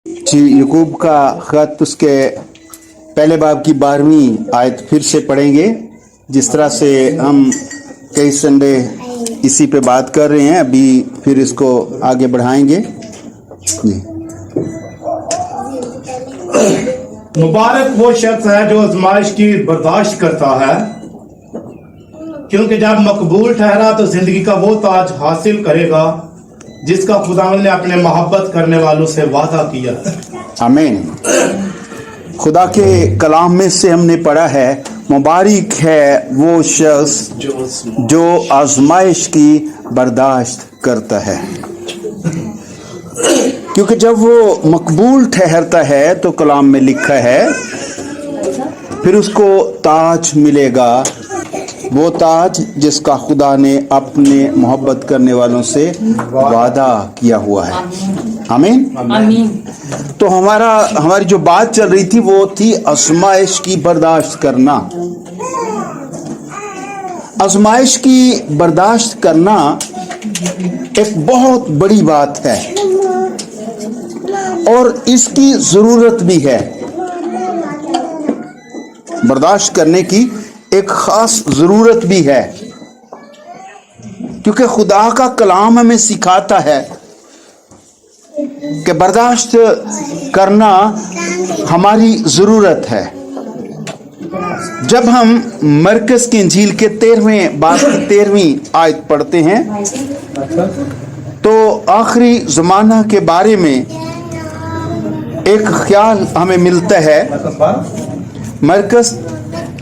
जी, यकूब का ख़त उसके पहले बाब की 12वीं आयत फिर से पढ़ेंगे। जिस तरह से हम कई संडे इसी पे बात कर रहे हैं, अभी फिर इसको आगे बढ़ाएंगे। जी। मुबारक वो शख्स है जो आजमाइश की बर्दाश्त करता है, क्योंकि जब मकबूल ठहरा तो जिंदगी का वो ताज हासिल करेगा जिसका खुदावंद ने अपने मोहब्बत करने वालों से वादा किया। आमीन। खुदा के कलाम में से हमने पढ़ा है, मुबारक है वो शख्स जो आजमाइश की बर्दाश्त करता है, क्योंकि जब वो मकबूल ठहरता है तो कलाम में लिखा है फिर उसको ताज मिलेगा, वो ताज जिसका खुदा ने अपने मोहब्बत करने वालों से वादा किया हुआ है। आमीन आमीन। तो हमारी जो बात चल रही थी वो थी आजमाइश की बर्दाश्त करना। आजमाइश की बर्दाश्त करना एक बहुत बड़ी बात है और इसकी जरूरत भी है। बर्दाश्त करने की एक खास जरूरत भी है, क्योंकि खुदा का कलाम हमें सिखाता है कि बर्दाश्त करना हमारी जरूरत है। जब हम मरकज की इंजील के 13वें बाब की 13वीं आयत पढ़ते हैं तो आखिरी जमाना के बारे में एक ख्याल हमें मिलता है। मरकज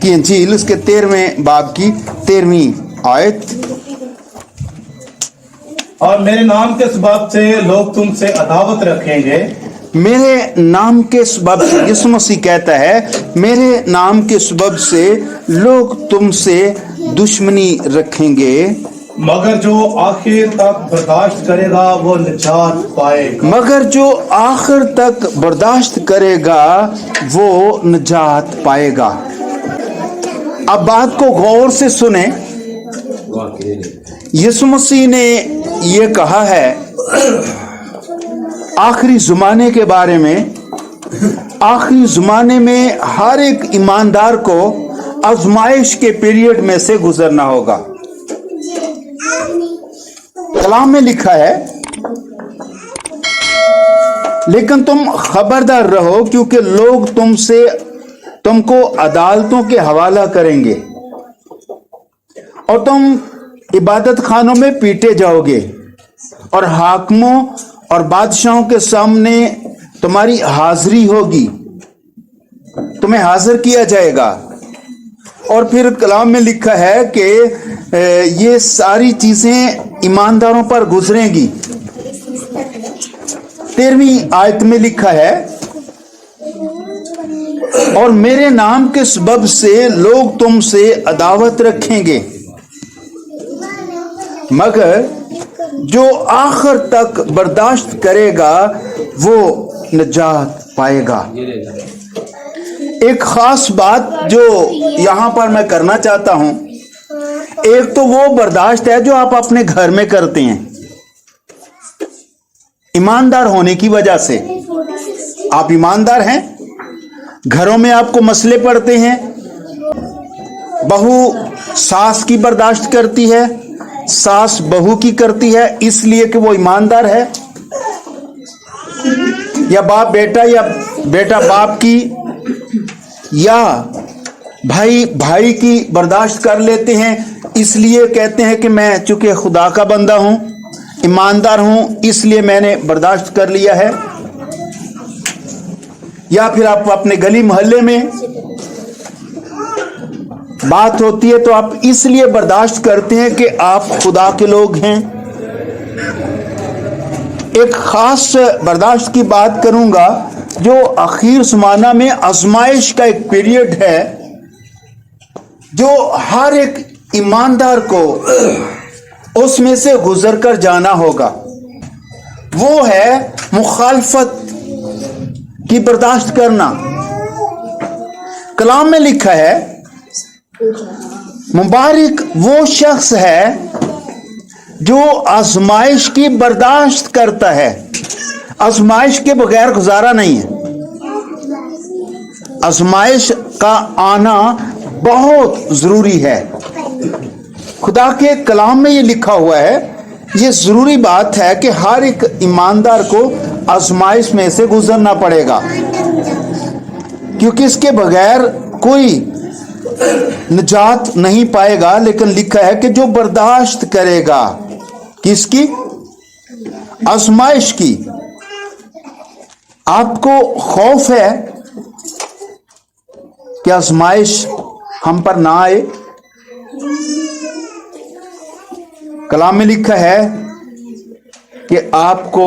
की इंजील उसके 13वें बाब की 13वीं आयत, और मेरे नाम के सबब से लोग तुमसे अदावत रखेंगे। मेरे नाम के सबब से, यीशु मसीह कहता है, मेरे नाम के सबब से लोग तुमसे दुश्मनी रखेंगे, मगर जो आखिर तक बर्दाश्त करेगा वो निजात पाएगा। मगर जो आखिर तक बर्दाश्त करेगा वो निजात पाएगा। अब बात को गौर से सुने। यीशु मसीह ने ये कहा है आखिरी ज़माने के बारे में, आखिरी ज़माने में हर एक ईमानदार को आजमाइश के पीरियड में से गुजरना होगा। कलाम में लिखा है, लेकिन तुम खबरदार रहो क्योंकि लोग तुमको अदालतों के हवाला करेंगे और तुम इबादत खानों में पीटे जाओगे और हाकिमों और बादशाहों के सामने तुम्हारी हाजिरी होगी, तुम्हें हाजिर किया जाएगा। और फिर कलाम में लिखा है कि ये सारी चीजें ईमानदारों पर गुजरेंगी। 13वीं आयत में लिखा है, और मेरे नाम के सबब से लोग तुमसे अदावत रखेंगे, मगर जो आखिर तक बर्दाश्त करेगा वो निजात पाएगा। एक खास बात जो यहां पर मैं करना चाहता हूं, एक तो वो बर्दाश्त है जो आप अपने घर में करते हैं ईमानदार होने की वजह से। आप ईमानदार हैं, घरों में आपको मसले पड़ते हैं, बहू सास की बर्दाश्त करती है, सास बहू की करती है इसलिए कि वो ईमानदार है, या बाप बेटा या बेटा बाप की या भाई भाई की बर्दाश्त कर लेते हैं इसलिए कहते हैं कि मैं चूंकि खुदा का बंदा हूं, ईमानदार हूं, इसलिए मैंने बर्दाश्त कर लिया है। या फिर आप अपने गली मोहल्ले में बात होती है तो आप इसलिए बर्दाश्त करते हैं कि आप खुदा के लोग हैं। एक खास बर्दाश्त की बात करूंगा जो आखिर ज़माना में आजमाइश का एक पीरियड है जो हर एक ईमानदार को उसमें से गुजर कर जाना होगा। वो है मुखालफत की बर्दाश्त करना। कलाम में लिखा है, मुबारक वो शख्स है जो आजमाइश की बर्दाश्त करता है। आजमाइश के बगैर गुजारा नहीं है। आजमाइश का आना बहुत जरूरी है। खुदा के कलाम में ये लिखा हुआ है, ये जरूरी बात है कि हर एक ईमानदार को आजमाइश में से गुजरना पड़ेगा, क्योंकि इसके बगैर कोई निजात नहीं पाएगा। लेकिन लिखा है कि जो बर्दाश्त करेगा, किसकी? आजमाइश की। आपको खौफ है कि आजमाइश हम पर ना आए? कलाम में लिखा है कि आपको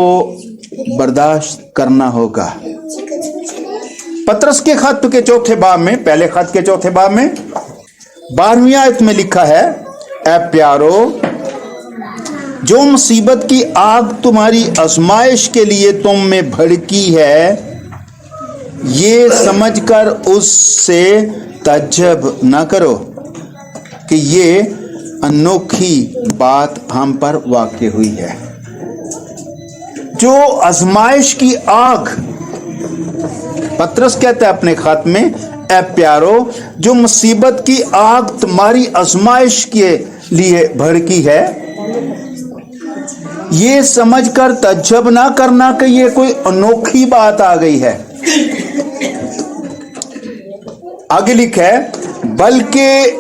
बर्दाश्त करना होगा। पतरस के खत के चौथे बाब में, पहले खत के चौथे बाब में 12वीं आयत में लिखा है, ऐ प्यारो, जो मुसीबत की आग तुम्हारी आजमाइश के लिए तुम में भड़की है, ये समझकर उससे तज्जब न करो कि ये अनोखी बात हम पर वाक़ हुई है। जो आजमाइश की आग, पतरस कहता है अपने खत में, ऐ प्यारो, जो मुसीबत की आग तुम्हारी आजमाइश के लिए भड़की है, ये समझकर तज्जब ना करना कि ये कोई अनोखी बात आ गई है। आगे लिखा है, बल्कि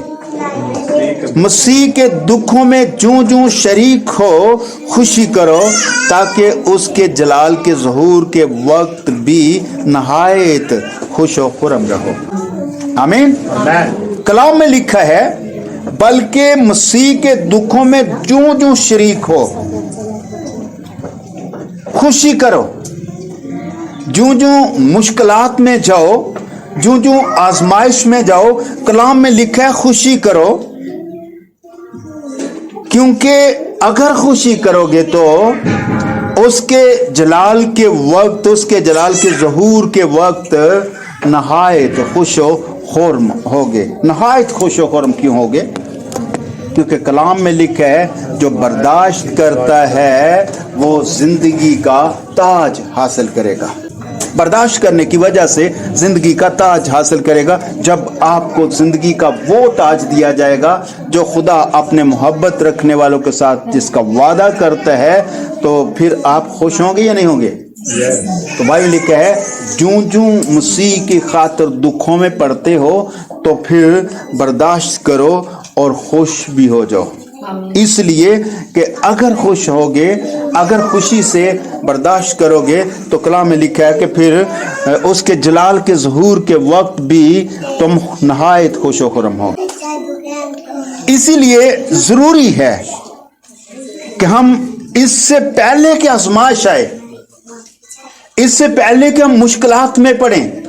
मसीह के दुखों में जूं जूं शरीक हो खुशी करो, ताकि उसके जलाल के ज़हूर के वक्त भी नहायत खुश व खुर्म रहो। आमीन। कलाम में लिखा है, बल्कि मसीह के दुखों में जूं जूं शरीक हो खुशी करो। जूं जूं मुश्किलात में जाओ, जूं जूं आजमाइश में जाओ, कलाम में लिखा है खुशी करो, क्योंकि अगर खुशी करोगे तो उसके जलाल के वक्त, उसके जलाल के ज़हूर के वक्त नहायत खुश व खुर्म होगे। नहायत खुश व खुर्म क्यों होगे? क्योंकि कलाम में लिखा है, जो बर्दाश्त करता है वो जिंदगी का ताज हासिल करेगा। बर्दाश्त करने की वजह से जिंदगी का ताज हासिल करेगा। जब आपको जिंदगी का वो ताज दिया जाएगा जो खुदा अपने मोहब्बत रखने वालों के साथ जिसका वादा करता है, तो फिर आप खुश होंगे या नहीं होंगे? तो बाइबल लिखा है, जूं जूं मसीह की खातिर दुखों में पड़ते हो तो फिर बर्दाश्त करो और खुश भी हो जाओ। इसलिए कि अगर खुश होगे, अगर खुशी से बर्दाश्त करोगे, तो कलाम में लिखा है कि फिर उसके जलाल के ज़हूर के वक्त भी तुम नहायत खुश व खुर्म हो। इसीलिए जरूरी है कि हम इससे पहले कि आजमाइश आए, इससे पहले कि हम मुश्किलात में पड़ें,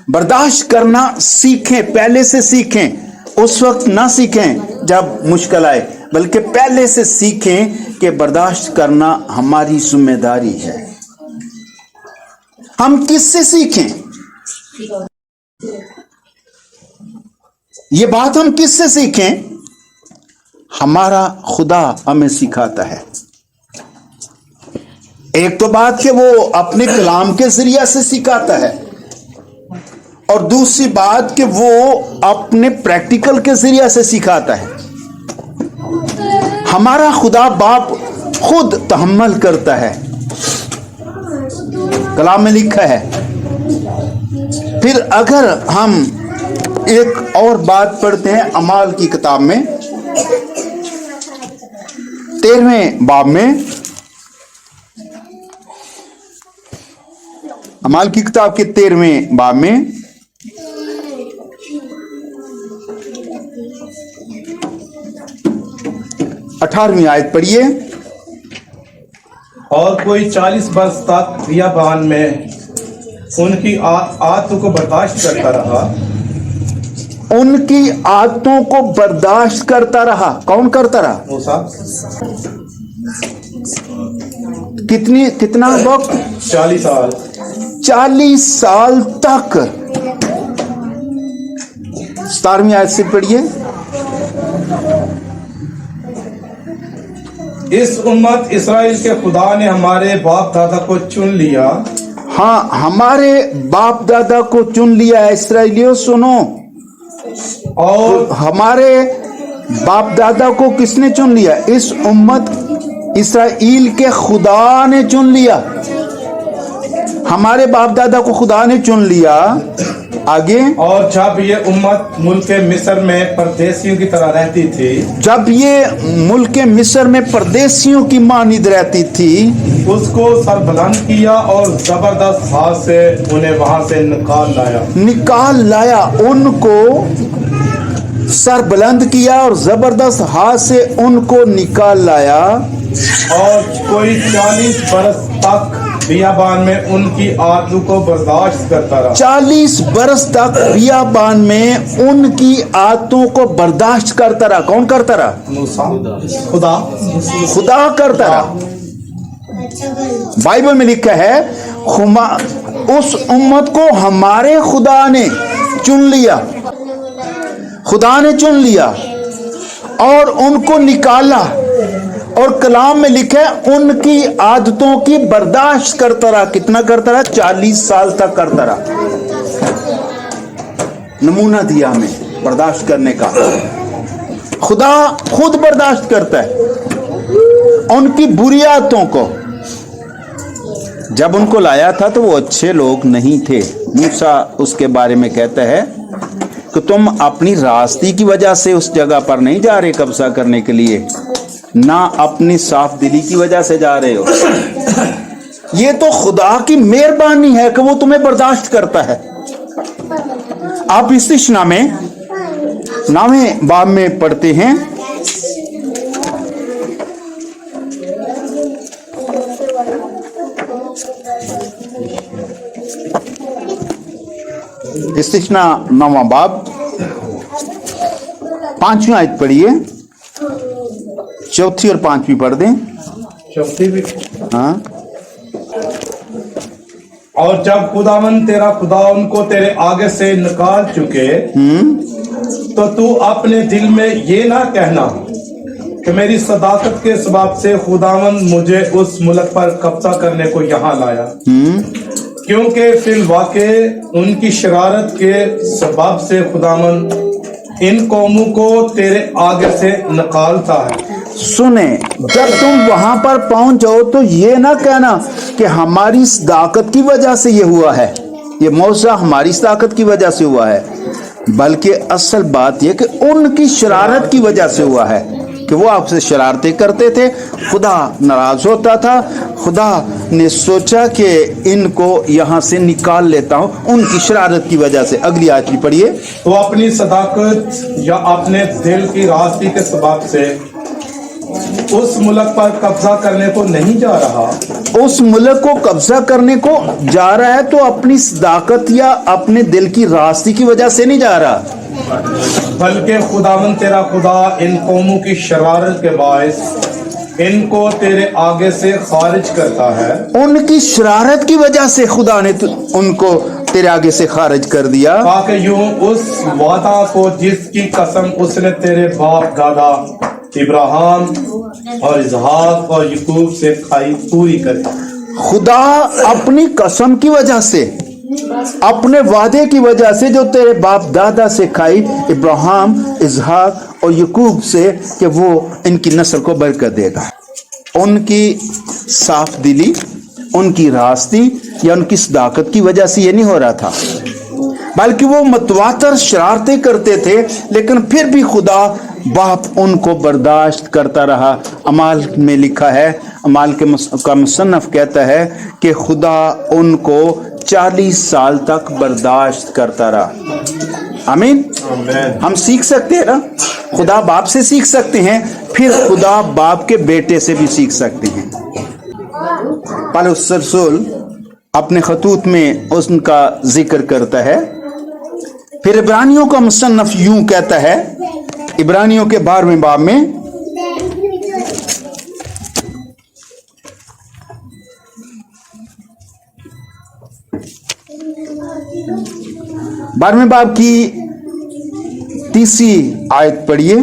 बर्दाश्त करना सीखें, पहले से सीखें। उस वक्त ना सीखें जब मुश्किल आए, बल्कि पहले से सीखें कि बर्दाश्त करना हमारी जिम्मेदारी है। हम किससे सीखें? ये बात हम किससे सीखें? हमारा खुदा हमें सिखाता है। एक तो बात कि वो अपने कलाम के जरिया से सिखाता है, और दूसरी बात कि वो अपने प्रैक्टिकल के जरिया से सिखाता है। हमारा खुदा बाप खुद तहम्मुल करता है, कलाम में लिखा है। फिर अगर हम एक और बात पढ़ते हैं अमाल की किताब में 13वें बाब में, अमाल की किताब के 13वें बाब में 18वीं आयत पढ़िए। और कोई 40 वर्ष तक बियाबान में उनकी आदतों को बर्दाश्त करता रहा। उनकी आदतों को बर्दाश्त करता रहा। कौन करता रहा? मूसा। कितना वक्त? 40 साल। 40 साल तक। 17वीं आयत से पढ़िए। इस उम्मत इसराइल के खुदा ने हमारे बाप दादा को चुन लिया हाँ, हमारे बाप दादा को चुन लिया है। इसराइलियों सुनो, और हमारे बाप दादा को किसने चुन लिया? इस उम्मत इसराइल के खुदा ने चुन लिया। हमारे बाप दादा को खुदा ने चुन लिया। आगे, और जब ये उम्मत मुल्क मिस्र में परदेशियों की तरह रहती थी, जब ये मुल्क मिस्र में परदेशियों की मानिद रहती थी, उसको सरबलंद किया और जबरदस्त हाथ से उन्हें वहां से निकाल लाया। उनको सर बुलंद किया और जबरदस्त हाथ से उनको निकाल लाया। और कोई 40 बरस तक बियाबान में उनकी आंतों को बर्दाश्त करता रहा। 40 बरस तक बियाबान में उनकी आंतों को बर्दाश्त करता रहा। कौन करता रहा? मूसा, खुदा खुदा करता रहा। बाइबल में लिखा है, उस उम्मत को हमारे खुदा ने चुन लिया। खुदा ने चुन लिया और उनको निकाला। और कलाम में लिखा है, उनकी आदतों की बर्दाश्त करता रहा। कितना करता रहा? 40 साल तक करता रहा। नमूना दिया हमें बर्दाश्त करने का। खुदा खुद बर्दाश्त करता है उनकी बुरी आदतों को। जब उनको लाया था तो वो अच्छे लोग नहीं थे। मूसा उसके बारे में कहता है कि तुम अपनी रास्ती की वजह से उस जगह पर नहीं जा रहे कब्जा करने के लिए, ना अपनी साफ दिली की वजह से जा रहे हो। ये तो खुदा की मेहरबानी है कि वो तुम्हें बर्दाश्त करता है। आप इस्तिश्ना में 9वें बाब में पढ़ते हैं, इस्तिश्ना 9वां बाब 5वीं आयत पढ़िए। 4थी और 5वीं पढ़ दें। 4 भी। हाँ। और जब खुदावन तेरा खुदा उनको तेरे आगे से निकाल चुके, तो तू अपने दिल में ये ना कहना कि मेरी सदाकत के सबब से खुदावन मुझे उस मुल्क पर कब्जा करने को यहाँ लाया। क्योंकि फिल वाक़े उनकी शरारत के सबब से खुदावन इन कौमों को तेरे आगे से निकालता है। सुने, जब तुम वहां पर पहुंच जाओ तो ये ना कहना कि हमारी सदाकत की वजह से ये हुआ है, ये मौजा हमारी सदाकत की वजह से हुआ है, बल्कि असल बात यह कि उनकी शरारत की वजह से हुआ है कि वो आपसे शरारतें करते थे। खुदा नाराज होता था। खुदा ने सोचा कि इनको यहां से निकाल लेता हूं उनकी शरारत की वजह से। अगली आयत भी पढ़िए। तो अपनी सदाकत या अपने दिल की रास्ती के सबब से उस मुल्क पर कब्जा करने को नहीं जा रहा। उस मुल्क को कब्जा करने को जा रहा है तो अपनी सदाकत या अपने दिल की रास्ती की वजह से नहीं जा रहा, बल्कि खुदावन तेरा खुदा इन कौमों की शरारत के बायस इनको तेरे आगे से खारिज करता है। उनकी शरारत की वजह से खुदा ने उनको तेरे आगे से खारिज कर दिया, ताकि यूं उस वादा को जिसकी कसम उसने तेरे बाप दादा इब्राहिम और इसहाक और याकूब से खाई पूरी करे। खुदा अपनी कसम की वजह से, अपने वादे की वजह से जो तेरे बाप दादा से खाई, इब्राहिम, इसहाक और याकूब से, कि वो इनकी नस्ल को बरकत देगा। उनकी साफ दिली, उनकी रास्ती या उनकी सदाकत की वजह से ये नहीं हो रहा था, बल्कि वो मतवातर शरारतें करते थे, लेकिन फिर भी खुदा बाप उनको बर्दाश्त करता रहा। अमाल में लिखा है, अमाल का मुसन्नफ कहता है कि खुदा उनको 40 साल तक बर्दाश्त करता रहा। आमीन। हम सीख सकते हैं ना, खुदा बाप से सीख सकते हैं, फिर खुदा बाप के बेटे से भी सीख सकते हैं। पौलुस रसूल अपने खतूत में उनका जिक्र करता है। फिर इब्रानियों का मुसन्नफ यूं कहता है, इब्रानियों के 12वें बाब में 12वें बाब की 30वीं आयत पढ़िए।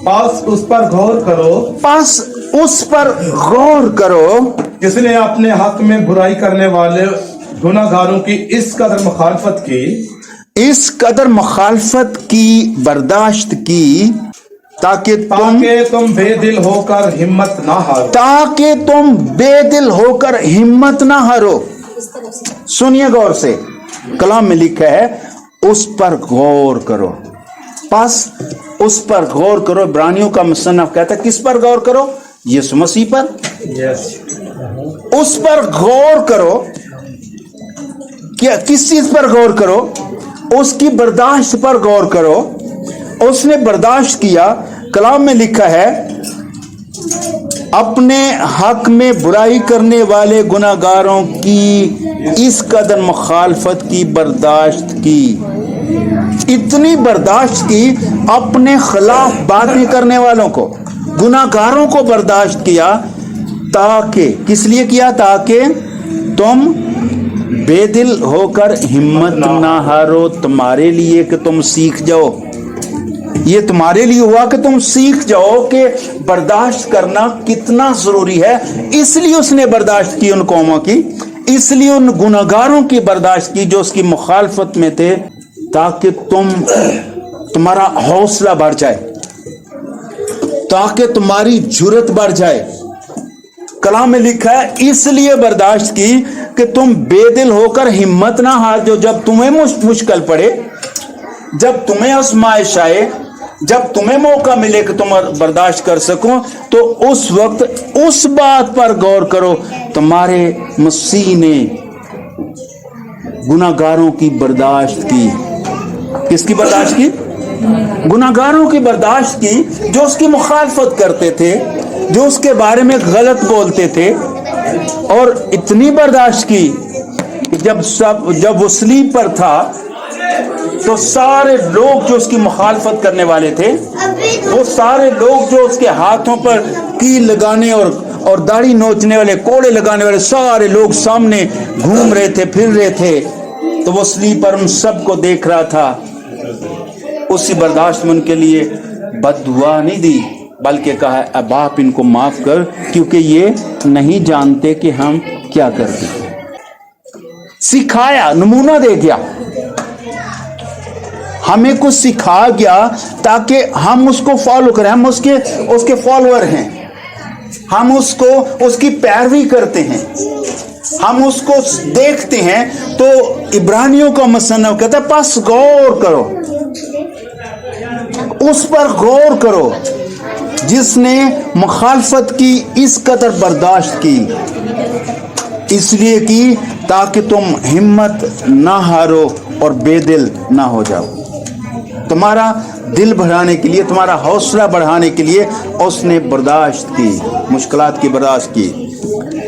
पास उस पर गौर करो, पास उस पर गौर करो इसने अपने हक में बुराई करने वाले गुनाहगारों की इस कदर मुखालफत की, इस कदर मुखालफत की, बर्दाश्त की, ताकि तुम बेदिल होकर हिम्मत ना हारो। ताकि तुम बेदिल होकर हिम्मत ना हारो। सुनिए गौर से, कलाम में लिखा है उस पर गौर करो। बस उस पर गौर करो। इब्रानियों का मुसन्नफ कहता है किस पर गौर करो? यीशु मसीह पर। उस पर गौर करो। क्या किस चीज पर गौर करो? उसकी बर्दाश्त पर गौर करो। उसने बर्दाश्त किया। कलाम में लिखा है अपने हक में बुराई करने वाले गुनाहगारों की इस कदर मुखालफत की, बर्दाश्त की, इतनी बर्दाश्त की, अपने खिलाफ बातें करने वालों को, गुनाहगारों को बर्दाश्त किया। ताकि, किस लिए किया? ताकि तुम बेदिल होकर हिम्मत ना हारो। तुम्हारे लिए कि तुम सीख जाओ। ये तुम्हारे लिए हुआ कि तुम सीख जाओ कि बर्दाश्त करना कितना जरूरी है। इसलिए उसने बर्दाश्त की उन कौमों की, इसलिए उन गुनाहगारों की बर्दाश्त की जो उसकी मुखालफत में थे, ताकि तुम्हारा हौसला बढ़ जाए, ताकि तुम्हारी जुर्रत बढ़ जाए। कलाम में लिखा है इसलिए बर्दाश्त की कि तुम बेदिल होकर हिम्मत ना हार जो। जब तुम्हें मुश्किल पड़े, जब तुम्हें आजमाइश आए, जब तुम्हें मौका मिले कि तुम बर्दाश्त कर सको, तो उस वक्त उस बात पर गौर करो। तुम्हारे मसीह ने गुनाहगारों की बर्दाश्त की। किसकी बर्दाश्त की? गुनाहगारों की बर्दाश्त की, जो उसकी मुखालफत करते थे, जो उसके बारे में गलत बोलते थे। और इतनी बर्दाश्त की कि जब वो सलीब पर था तो सारे लोग जो उसकी मुखालफत करने वाले थे, वो सारे लोग जो उसके हाथों पर कील लगाने और दाढ़ी नोचने वाले, कोड़े लगाने वाले सारे लोग सामने घूम रहे थे, फिर रहे थे, तो वो सलीब पर उन सबको देख रहा था। उसी बर्दाश्त में उनके लिए बद्दुआ नहीं दी, बल्कि कहा अब आप इनको माफ कर, क्योंकि ये नहीं जानते कि हम क्या करते हैं। सिखाया, नमूना दे दिया, हमें कुछ सिखा गया ताकि हम उसको फॉलो करें। हम उसके फॉलोअर हैं, हम उसकी पैरवी करते हैं, हम उसको देखते हैं। तो इब्रानियों का मुसन्नफ कहता है बस गौर करो, उस पर गौर करो जिसने मुखालफत की, इस कदर बर्दाश्त की, इसलिए की ताकि तुम हिम्मत ना हारो और बेदिल ना हो जाओ। तुम्हारा दिल बढ़ाने के लिए, तुम्हारा हौसला बढ़ाने के लिए उसने बर्दाश्त की, मुश्किलात की बर्दाश्त की।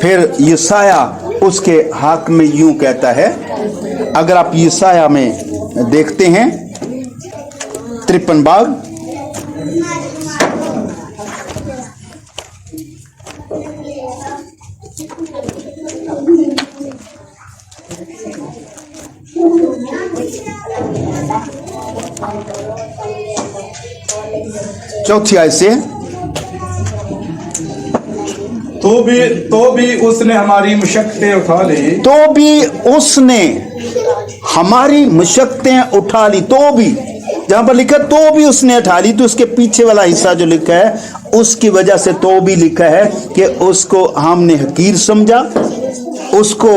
फिर यसाया उसके हक में यूं कहता है, अगर आप यसाया में देखते हैं 53 बाब, चौथी आयत से, तो भी उसने हमारी मशक्कतें उठा ली, तो भी उसने हमारी मशक्कतें उठा ली। तो भी, जहां पर लिखा तो भी उसने उठा ली, तो उसके पीछे वाला हिस्सा जो लिखा है उसकी वजह से तो भी लिखा है कि उसको हमने हकीर समझा, उसको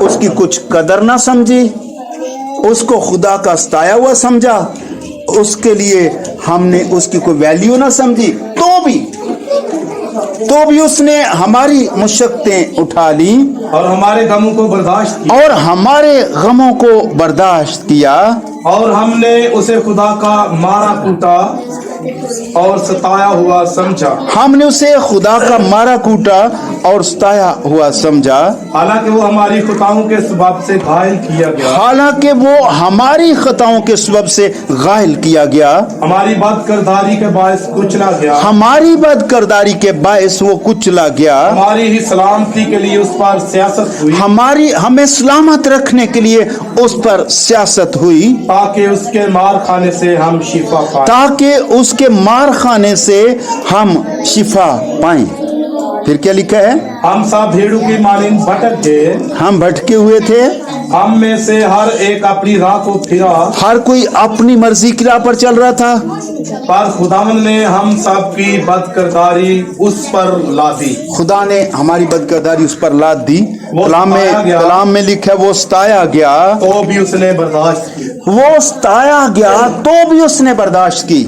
उसकी कुछ कदर ना समझी, उसको खुदा का सताया हुआ समझा, उसके लिए हमने उसकी कोई वैल्यू ना समझी। तो भी उसने हमारी मुशक्कतें उठा ली और हमारे गमों को बर्दाश्त किया, और हमारे गमों को बर्दाश्त किया। और हमने उसे खुदा का मारा कूटा और सताया हुआ समझा। हमने उसे खुदा का मारा कूटा और सताया हुआ समझा। हालांकि वो हमारी खताओं के सबब से घायल किया गया, हालांकि वो हमारी खताओं के सबब से घायल किया गया, हमारी बदकिरदारी के बायस कुचला गया, हमारी बदकिरदारी के बायस वो कुचला गया। हमारी ही सलामती के लिए उस पर सियासत हुई, हमें सलामत रखने के लिए उस पर सियासत हुई, ताकि उसके मार खाने से हम शिफा पाएं, ताकि उसके मार खाने से हम शिफा पाएं। फिर क्या लिखा है? हम सब भेड़ों की मानिंद भटक गए, हम भटके हुए थे, हम में से हर एक अपनी राह को फिरा, हर कोई अपनी मर्जी की राह पर चल रहा था, पर खुदावंद ने हम सब की बदकिरदारी उस पर ला दी। खुदा ने हमारी बदकिरदारी उस पर लाद दी। वो सताया गया। कलाम में लिखा है वो सताया गया, तो भी उसने बर्दाश्त की। वो सताया गया तो भी उसने बर्दाश्त की।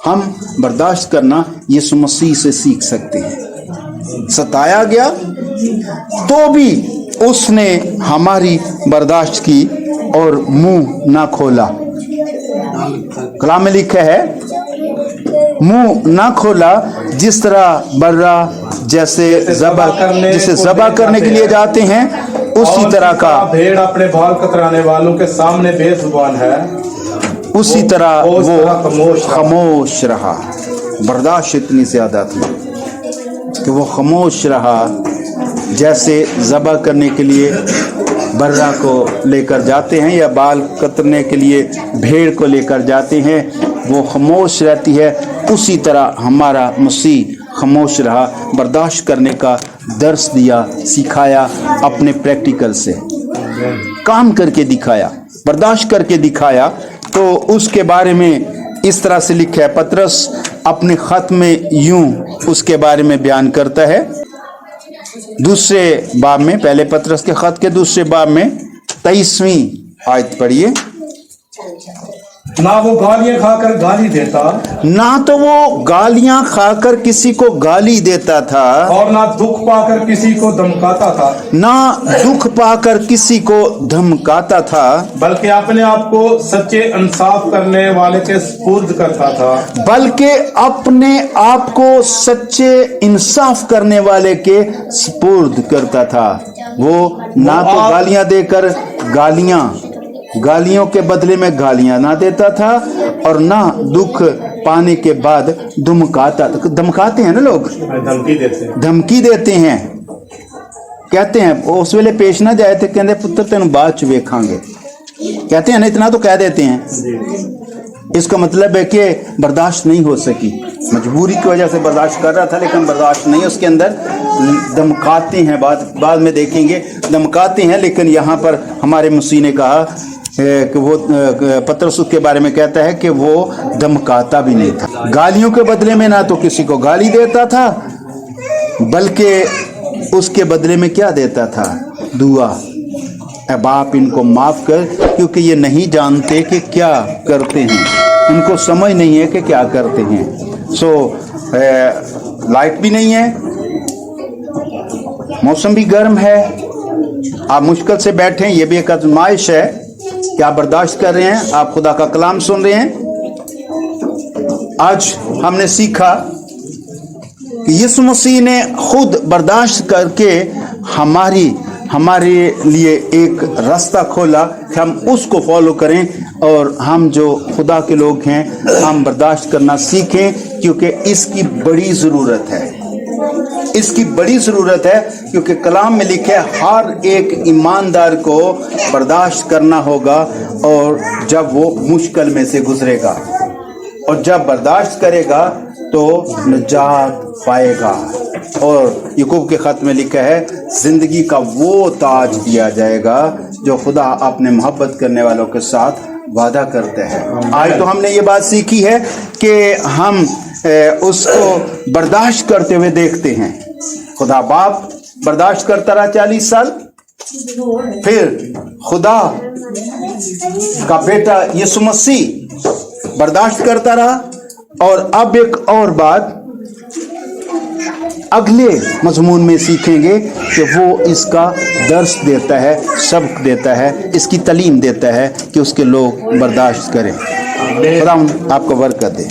हम बर्दाश्त करना यीशु मसीह से सीख सकते हैं। सताया गया तो भी उसने हमारी बर्दाश्त की और मुंह ना खोला। कलाम में लिखा है मुंह ना खोला, जिस तरह बर्रा जिसे ज़बह करने के लिए जाते हैं उसी तरह का भेड़ अपने बाल कतराने वालों के सामने बेजुबान है, उसी तरह वो खामोश खामोश रहा। बर्दाश्त इतनी ज्यादा थी कि वो खामोश रहा। जैसे ज़बह करने के लिए बर्रा को लेकर जाते हैं या बाल कतरने के लिए भेड़ को लेकर जाते हैं, वो खामोश रहती है, उसी तरह हमारा मसीह खामोश रहा। बर्दाश्त करने का दर्स दिया, सिखाया, अपने प्रैक्टिकल से काम करके दिखाया, बर्दाश्त करके दिखाया। तो उसके बारे में इस तरह से लिखा है, पतरस अपने खत में यूं उसके बारे में बयान करता है। दूसरे बाब में, पहले पतरस के खत के दूसरे बाब में 23वीं आयत पढ़िए। ना वो गालियां खाकर गाली देता, ना तो वो गालियां खाकर किसी को गाली देता था, और ना दुख पाकर किसी को धमकाता था, ना दुख पाकर किसी को धमकाता था, बल्कि अपने आप को सच्चे इंसाफ करने वाले के सुपुर्द करता था। बल्कि अपने आप को सच्चे इंसाफ करने वाले के सुपुर्द करता था। वो ना तो गालियां देकर गालियों के बदले में गालियां ना देता था, और ना दुख पाने के बाद धमकाते हैं ना लोग, धमकी देते हैं। कहते हैं उस वेले पेश ना जाए थे, कहते पुत्र तेन बाद च वेखांगे, कहते हैं ना, इतना तो कह देते हैं। इसका मतलब है कि बर्दाश्त नहीं हो सकी, मजबूरी की वजह से बर्दाश्त कर रहा था, लेकिन बर्दाश्त नहीं, उसके अंदर धमकाते हैं। बाद में देखेंगे धमकाते हैं। लेकिन यहाँ पर हमारे मसीह ने कहा कि वो पतरस के बारे में कहता है कि वो धमकाता भी नहीं था। गालियों के बदले में ना तो किसी को गाली देता था, बल्कि उसके बदले में क्या देता था? दुआ, ऐ बाप इनको माफ कर, क्योंकि ये नहीं जानते कि क्या करते हैं, उनको समझ नहीं है कि क्या करते हैं। लाइट भी नहीं है, मौसम भी गर्म है, आप मुश्किल से बैठे हैं, ये भी एक आजमाइश है कि आप बर्दाश्त कर रहे हैं, आप खुदा का कलाम सुन रहे हैं। आज हमने सीखा कि यीशु मसीह ने खुद बर्दाश्त करके हमारे लिए एक रास्ता खोला कि हम उसको फॉलो करें, और हम जो खुदा के लोग हैं हम बर्दाश्त करना सीखें, क्योंकि इसकी बड़ी ज़रूरत है। इसकी बड़ी ज़रूरत है, क्योंकि कलाम में लिखा है हर एक ईमानदार को बर्दाश्त करना होगा, और जब वो मुश्किल में से गुजरेगा, और जब बर्दाश्त करेगा तो निजात पाएगा। और याकूब के खत में लिखा है जिंदगी का वो ताज दिया जाएगा जो खुदा अपने मोहब्बत करने वालों के साथ वादा करते हैं। आज तो हमने ये बात सीखी है कि हम उसको बर्दाश्त करते हुए देखते हैं। खुदा बाप बर्दाश्त करता रहा 40 साल, फिर खुदा का बेटा यीशु मसीह बर्दाश्त करता रहा, और अब एक और बात अगले मजमून में सीखेंगे कि वो इसका दर्स देता है, सबक देता है, इसकी तालीम देता है कि उसके लोग बर्दाश्त करें। खुदा आपको बरकत दे।